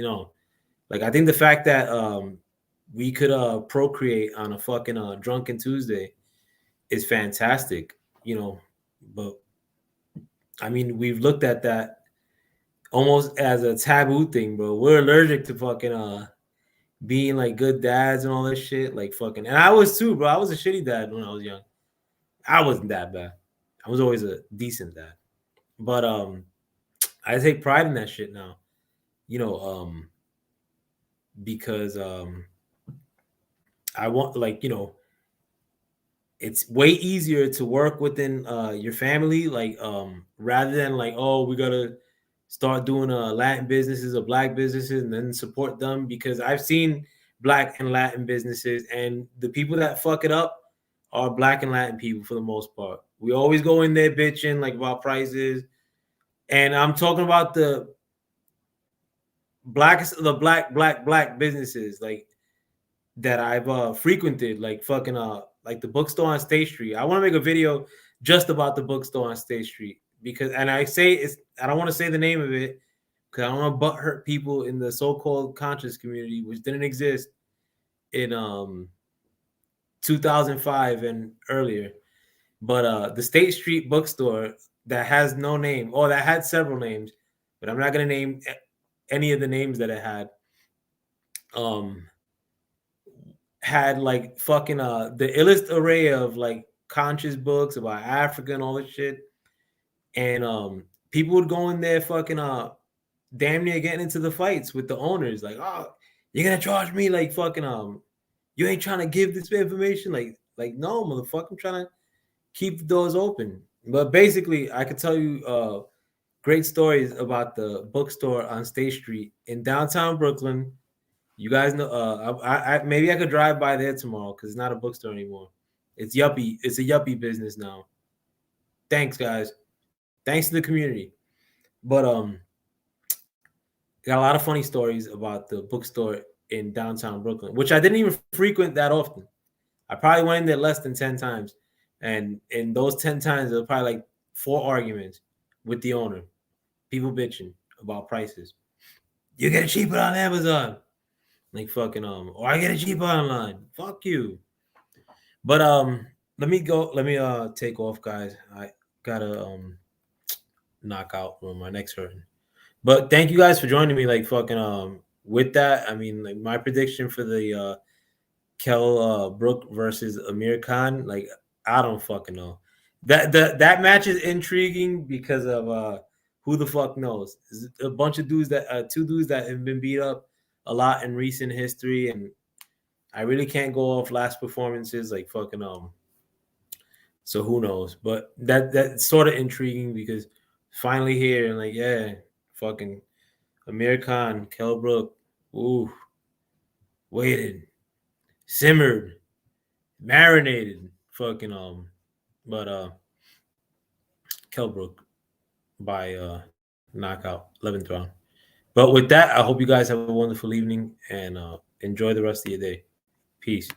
like I think the fact that we could procreate on a fucking drunken Tuesday is fantastic. But I mean, we've looked at that almost as a taboo thing, bro. We're allergic to fucking being like good dads and all this shit. Like fucking, and I was too, bro. I was a shitty dad when I was young. I wasn't that bad. I was always a decent dad. But I take pride in that shit now. Because I want, like, it's way easier to work within your family, like rather than like, oh, we gotta start doing Latin businesses or Black businesses and then support them, because I've seen Black and Latin businesses, and the people that fuck it up are Black and Latin people for the most part. We always go in there bitching like about prices, and I'm talking about the black businesses like that I've frequented, like fucking like the bookstore on State Street. I want to make a video just about the bookstore on State Street, because, and I don't want to say the name of it because I don't want to butt hurt people in the so-called conscious community, which didn't exist in 2005 and earlier. But the State Street bookstore that has no name, or that had several names, but I'm not gonna name any of the names that it had like fucking the illest array of like conscious books about Africa and all this shit. and people would go in there fucking damn near getting into the fights with the owners, like, oh, you're gonna charge me like fucking you ain't trying to give this information, like no, motherfucker, I'm trying to keep the doors open. But basically, I could tell you great stories about the bookstore on State Street in downtown Brooklyn. You guys know, I maybe I could drive by there tomorrow because it's not a bookstore anymore. It's yuppie. It's a yuppie business now. Thanks, guys. Thanks to the community. But got a lot of funny stories about the bookstore in downtown Brooklyn, which I didn't even frequent that often. I probably went in there less than 10 times. And in those 10 times, there were probably like 4 arguments with the owner. People bitching about prices. You get it cheaper on Amazon. Like fucking or I get it cheaper online. Fuck you. But let me take off, guys. I gotta knock out one of my next hurting. But thank you guys for joining me. Like fucking with that, I mean, like my prediction for the Kell Brook versus Amir Khan, like I don't fucking know. That match is intriguing because of who the fuck knows. There's a bunch of dudes that 2 dudes that have been beat up a lot in recent history, and I really can't go off last performances like fucking so who knows? But that's sort of intriguing because finally here and like yeah, fucking Amir Khan, Kell Brook, ooh, waited, simmered, marinated, fucking but Kell Brook by knockout, 11th round. But with that, I hope you guys have a wonderful evening and enjoy the rest of your day. Peace.